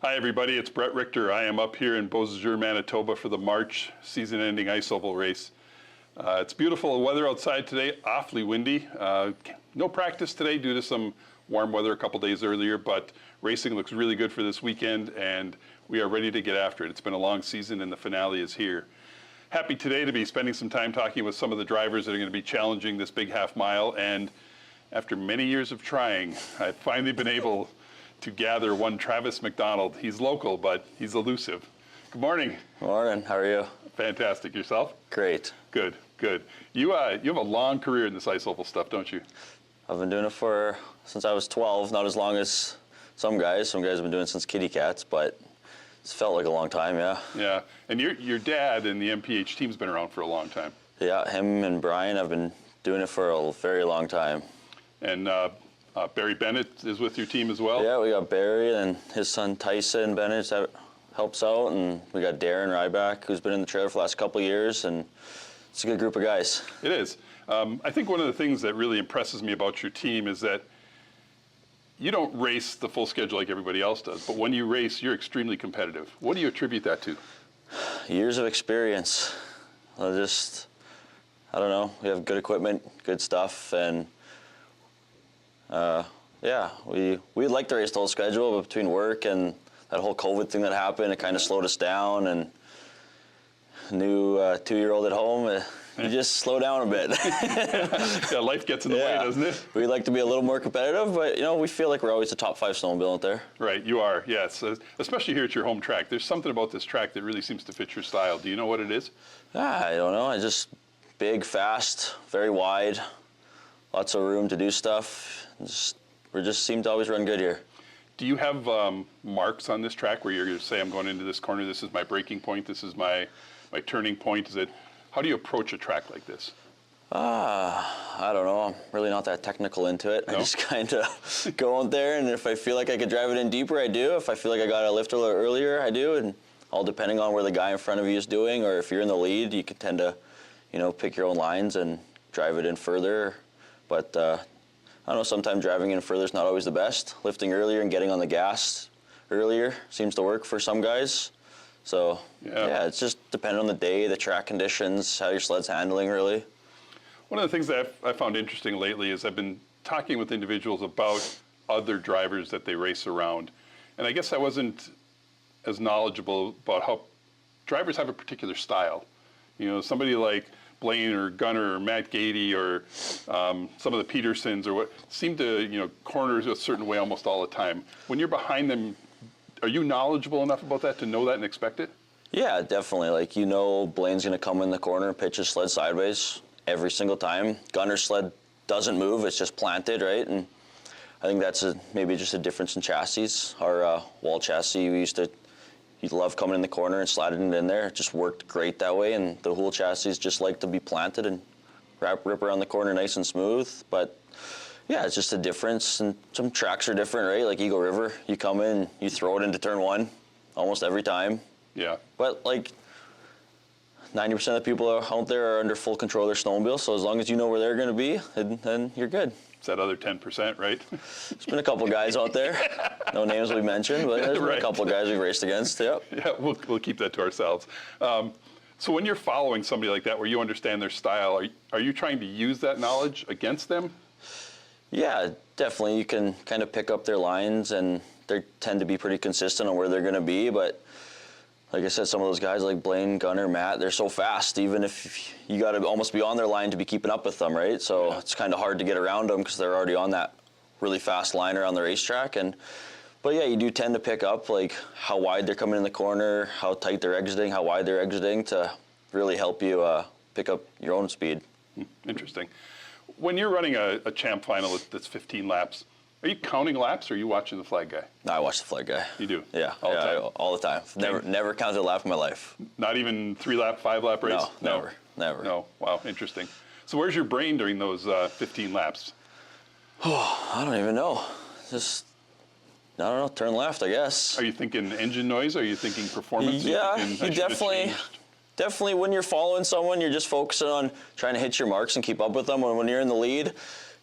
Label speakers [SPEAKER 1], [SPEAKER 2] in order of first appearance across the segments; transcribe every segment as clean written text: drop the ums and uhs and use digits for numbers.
[SPEAKER 1] Hi everybody, it's Brett Richter. I am up here in Beausejour, Manitoba for the March season-ending ice oval race. It's beautiful weather outside today, awfully windy. No practice today due to some warm weather a couple days earlier, but racing looks really good for this weekend and we are ready to get after it. It's been a long season and the finale is here. Happy today to be spending some time talking with some of the drivers that are going to be challenging this big half mile, and after many years of trying, I've finally been able to gather one Travis MacDonald. He's local, but he's elusive. Good morning.
[SPEAKER 2] Morning, how are you?
[SPEAKER 1] Fantastic. Yourself?
[SPEAKER 2] Great.
[SPEAKER 1] Good, good. You have a long career in this ice oval stuff, don't you?
[SPEAKER 2] I've been doing it since I was 12, not as long as some guys. Some guys have been doing it since kitty cats, but it's felt like a long time, yeah.
[SPEAKER 1] Yeah, and your dad and the MPH team's been around for a long time.
[SPEAKER 2] Yeah, him and Brian have been doing it for a very long time.
[SPEAKER 1] And Barry Bennett is with your team as well?
[SPEAKER 2] Yeah, we got Barry and his son Tyson Bennett that helps out, and we got Darren Ryback, who's been in the trailer for the last couple of years, and it's a good group of guys.
[SPEAKER 1] It is. I think one of the things that really impresses me about your team is that you don't race the full schedule like everybody else does, but when you race, you're extremely competitive. What do you attribute that to?
[SPEAKER 2] Years of experience. I don't know, we have good equipment, good stuff, and yeah, we like to race the whole schedule, but between work and that whole COVID thing that happened, it kind of slowed us down, and new 2-year-old at home, you just slow down a bit.
[SPEAKER 1] Yeah, life gets in the way, doesn't it?
[SPEAKER 2] We like to be a little more competitive, but we feel like we're always the top 5 snowmobile out there.
[SPEAKER 1] Right, you are, yes. Especially here at your home track. There's something about this track that really seems to fit your style. Do you know what it is?
[SPEAKER 2] I don't know. I just big, fast, very wide, lots of room to do stuff. We just seem to always run good here.
[SPEAKER 1] Do you have marks on this track where you're going to say, I'm going into this corner, this is my braking point, this is my turning point? How do you approach a track like this?
[SPEAKER 2] I don't know. I'm really not that technical into it. No? I just kind of go out there, and if I feel like I could drive it in deeper, I do. If I feel like I got to lift a little earlier, I do. And all depending on where the guy in front of you is doing, or if you're in the lead, you can tend to, pick your own lines and drive it in further. But I don't know, sometimes driving in further is not always the best. Lifting earlier and getting on the gas earlier seems to work for some guys. So, yeah, it's just depending on the day, the track conditions, how your sled's handling, really.
[SPEAKER 1] One of the things that I found interesting lately is I've been talking with individuals about other drivers that they race around. And I guess I wasn't as knowledgeable about how drivers have a particular style. Somebody like Blaine or Gunner or Matt Gady or some of the Petersons or what seem to, corner a certain way almost all the time. When you're behind them, are you knowledgeable enough about that to know that and expect it?
[SPEAKER 2] Yeah, definitely. Blaine's going to come in the corner and pitch his sled sideways every single time. Gunner's sled doesn't move, it's just planted, right? And I think that's maybe just a difference in chassis. Our wall chassis, he'd love coming in the corner and sliding it in there. It just worked great that way, and the Hool chassis just like to be planted and rip around the corner nice and smooth. But yeah, it's just a difference, and some tracks are different, right? Like Eagle River, you come in, you throw it into turn 1 almost every time.
[SPEAKER 1] Yeah.
[SPEAKER 2] But 90% of the people out there are under full control of their snowmobile, so as long as you know where they're going to be, then you're good.
[SPEAKER 1] It's that other 10%, right?
[SPEAKER 2] There's been a couple guys out there. No names will be mentioned, but there's been a couple guys we've raced against, yep.
[SPEAKER 1] Yeah, we'll keep that to ourselves. So when you're following somebody like that, where you understand their style, are you trying to use that knowledge against them?
[SPEAKER 2] Yeah, definitely. You can kind of pick up their lines, and they tend to be pretty consistent on where they're going to be. But like I said, some of those guys like Blaine, Gunner, Matt, they're so fast, even if you got to almost be on their line to be keeping up with them, right? So It's kind of hard to get around them because they're already on that really fast line around the racetrack. But yeah, you do tend to pick up how wide they're coming in the corner, how tight they're exiting, how wide they're exiting to really help you pick up your own speed.
[SPEAKER 1] Interesting. When you're running a champ final that's 15 laps, are you counting laps or are you watching the flag guy?
[SPEAKER 2] No, I watch the flag guy.
[SPEAKER 1] You do?
[SPEAKER 2] Yeah, all the time. Never counted a lap in my life.
[SPEAKER 1] Not even 3-lap, 5-lap race?
[SPEAKER 2] No, never.
[SPEAKER 1] No, wow, interesting. So where's your brain during those 15 laps?
[SPEAKER 2] Oh, I don't even know. I don't know, turn left, I guess.
[SPEAKER 1] Are you thinking engine noise? Are you thinking performance?
[SPEAKER 2] Yeah, you definitely, when you're following someone, you're just focusing on trying to hit your marks and keep up with them. When you're in the lead,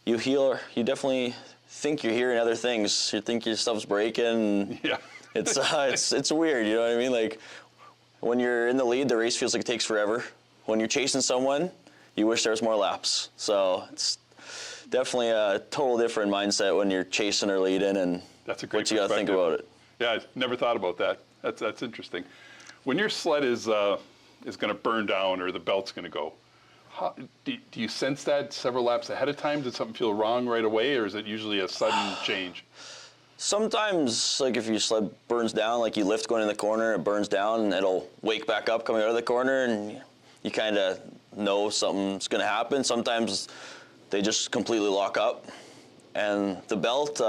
[SPEAKER 2] you definitely think you're hearing other things. You think your stuff's breaking.
[SPEAKER 1] Yeah.
[SPEAKER 2] It's weird, you know what I mean? Like, when you're in the lead, the race feels like it takes forever. When you're chasing someone, you wish there was more laps. So it's definitely a total different mindset when you're chasing or leading, and
[SPEAKER 1] That's a great
[SPEAKER 2] what you got to think
[SPEAKER 1] perspective.
[SPEAKER 2] about it.
[SPEAKER 1] Yeah, I never thought about that. That's interesting. When your sled is going to burn down or the belt's going to go, do you sense that several laps ahead of time? Did something feel wrong right away, or is it usually a sudden change?
[SPEAKER 2] Sometimes, like if your sled burns down, like you lift going in the corner, it burns down, and it'll wake back up coming out of the corner, and you kind of know something's going to happen. Sometimes they just completely lock up. And the belt,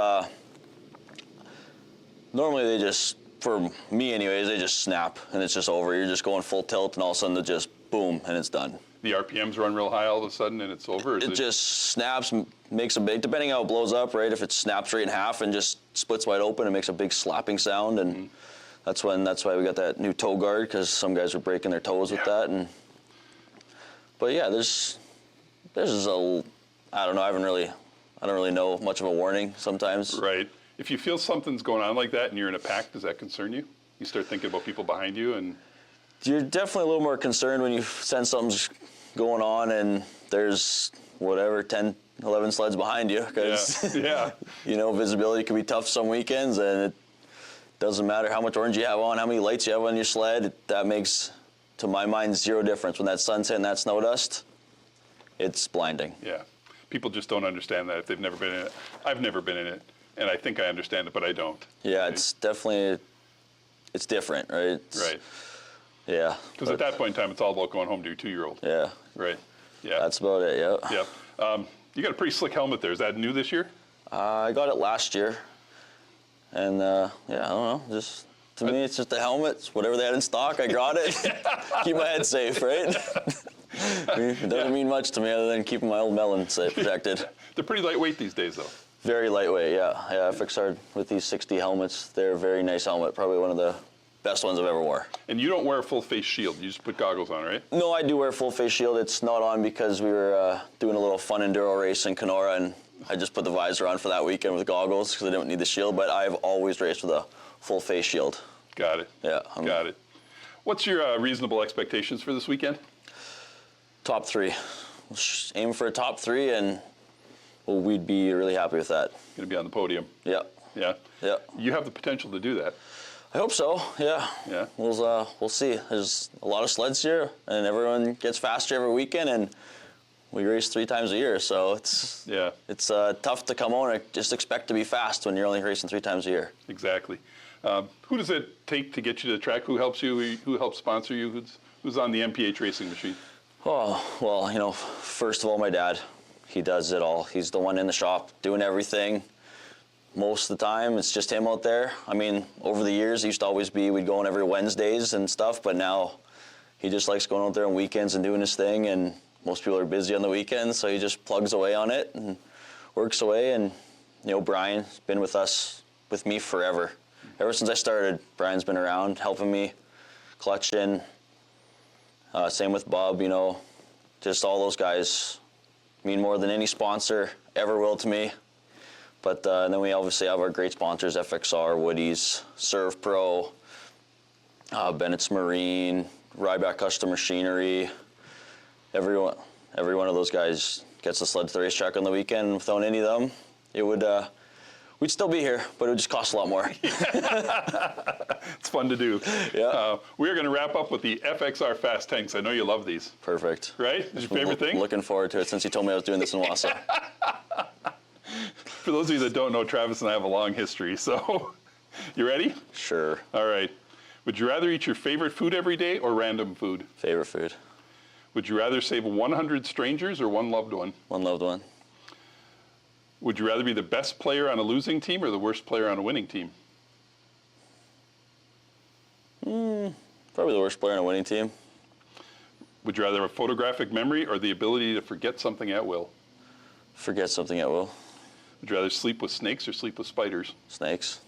[SPEAKER 2] normally they just, for me anyways, they just snap, and it's just over. You're just going full tilt, and all of a sudden it just boom, and it's done.
[SPEAKER 1] The RPMs run real high all of a sudden and it's over?
[SPEAKER 2] It just snaps, makes a big, depending how it blows up, right? If it snaps right in half and just splits wide open, it makes a big slapping sound, and that's why we got that new toe guard, because some guys were breaking their toes with that. But yeah, there's I don't know, I don't really know much of a warning sometimes.
[SPEAKER 1] Right. If you feel something's going on like that and you're in a pack, does that concern you? You start thinking about people behind you, and
[SPEAKER 2] you're definitely a little more concerned when you sense something's going on and there's 10, 11 sleds behind you, because
[SPEAKER 1] yeah.
[SPEAKER 2] you know, visibility can be tough some weekends, and it doesn't matter how much orange you have on, how many lights you have on your sled. That makes, to my mind, zero difference. When that sun's hitting that snow dust, it's blinding.
[SPEAKER 1] Yeah. People just don't understand that if they've never been in it. I've never been in it, and I think I understand it, but I don't.
[SPEAKER 2] Yeah,
[SPEAKER 1] right?
[SPEAKER 2] It's definitely, it's different, right?
[SPEAKER 1] Right.
[SPEAKER 2] Yeah.
[SPEAKER 1] Because at that point in time, it's all about going home to your 2-year-old.
[SPEAKER 2] Yeah.
[SPEAKER 1] Right. Yeah.
[SPEAKER 2] That's about it, yeah.
[SPEAKER 1] Yeah. You got a pretty slick helmet there. Is that new this year?
[SPEAKER 2] I got it last year. And yeah, I don't know. Just to me, it's just a helmet. It's whatever they had in stock, I got it. Keep my head safe, right? It doesn't mean much to me other than keeping my old melon safe, protected.
[SPEAKER 1] They're pretty lightweight these days, though.
[SPEAKER 2] Very lightweight, yeah. Yeah, FXR with these 60 helmets, they're a very nice helmet. Probably one of the best ones I've ever wore.
[SPEAKER 1] And you don't wear a full face shield. You just put goggles on, right?
[SPEAKER 2] No, I do wear a full face shield. It's not on because we were doing a little fun enduro race in Kenora, and I just put the visor on for that weekend with goggles because I didn't need the shield, but I've always raced with a full face shield.
[SPEAKER 1] Got it.
[SPEAKER 2] Yeah.
[SPEAKER 1] Got it. What's your reasonable expectations for this weekend?
[SPEAKER 2] Top 3. Aim for a top 3, and well, we'd be really happy with that.
[SPEAKER 1] Going to be on the podium.
[SPEAKER 2] Yeah.
[SPEAKER 1] Yeah?
[SPEAKER 2] Yeah.
[SPEAKER 1] You have the potential to do that.
[SPEAKER 2] I hope so, yeah.
[SPEAKER 1] Yeah.
[SPEAKER 2] We'll see. There's a lot of sleds here, and everyone gets faster every weekend, and we race 3 times a year, so it's tough to come on and just expect to be fast when you're only racing 3 times a year.
[SPEAKER 1] Exactly. Who does it take to get you to the track? Who helps you? Who helps sponsor you? Who's on the MPH racing machine?
[SPEAKER 2] Oh, well, you know, first of all, my dad. He does it all. He's the one in the shop doing everything. Most of the time, it's just him out there. I mean, over the years, it used to always be we'd go on every Wednesdays and stuff, but now he just likes going out there on weekends and doing his thing, and most people are busy on the weekends, so he just plugs away on it and works away. And, you know, Brian's been with me forever. Ever since I started, Brian's been around helping me, clutching. Same with Bob, you know, just all those guys mean more than any sponsor ever will to me. But then we obviously have our great sponsors, FXR, Woody's, Serve Pro, Bennett's Marine, Ryback Custom Machinery. Every one of those guys gets the sled to the racetrack on the weekend. Without any of them, we'd still be here, but it would just cost a lot more.
[SPEAKER 1] It's fun to do.
[SPEAKER 2] Yeah.
[SPEAKER 1] We're going to wrap up with the FXR Fast Tanks. I know you love these.
[SPEAKER 2] Perfect.
[SPEAKER 1] Right? Is your favorite thing?
[SPEAKER 2] Looking forward to it since you told me I was doing this in Wausau.
[SPEAKER 1] For those of you that don't know, Travis and I have a long history, so you ready?
[SPEAKER 2] Sure.
[SPEAKER 1] All right. Would you rather eat your favorite food every day or random food?
[SPEAKER 2] Favorite food.
[SPEAKER 1] Would you rather save 100 strangers or one loved one?
[SPEAKER 2] One loved one.
[SPEAKER 1] Would you rather be the best player on a losing team or the worst player on a winning team?
[SPEAKER 2] Probably the worst player on a winning team.
[SPEAKER 1] Would you rather have a photographic memory or the ability to forget something at will?
[SPEAKER 2] Forget something at will.
[SPEAKER 1] Would you rather sleep with snakes or sleep with spiders?
[SPEAKER 2] Snakes.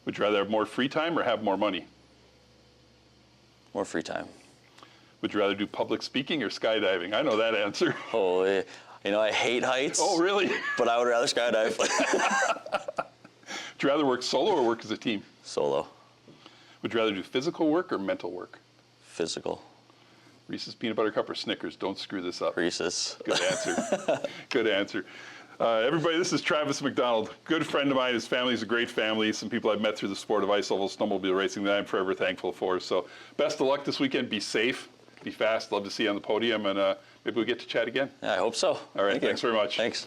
[SPEAKER 1] Would you rather have more free time or have more money?
[SPEAKER 2] More free time.
[SPEAKER 1] Would you rather do public speaking or skydiving? I know that answer.
[SPEAKER 2] Oh, you know, I hate heights.
[SPEAKER 1] Oh, really?
[SPEAKER 2] But I would rather skydive.
[SPEAKER 1] Would you rather work solo or work as a team?
[SPEAKER 2] Solo.
[SPEAKER 1] Would you rather do physical work or mental work?
[SPEAKER 2] Physical.
[SPEAKER 1] Reese's Peanut Butter Cup or Snickers? Don't screw this up.
[SPEAKER 2] Reese's.
[SPEAKER 1] Good answer. Good answer. Everybody, this is Travis MacDonald. Good friend of mine. His family's a great family. Some people I've met through the sport of ice oval snowmobile racing that I'm forever thankful for. So best of luck this weekend. Be safe. Be fast. Love to see you on the podium. And maybe we'll get to chat again.
[SPEAKER 2] Yeah, I hope so.
[SPEAKER 1] All right.
[SPEAKER 2] Thank you.
[SPEAKER 1] Thanks very much.
[SPEAKER 2] Thanks.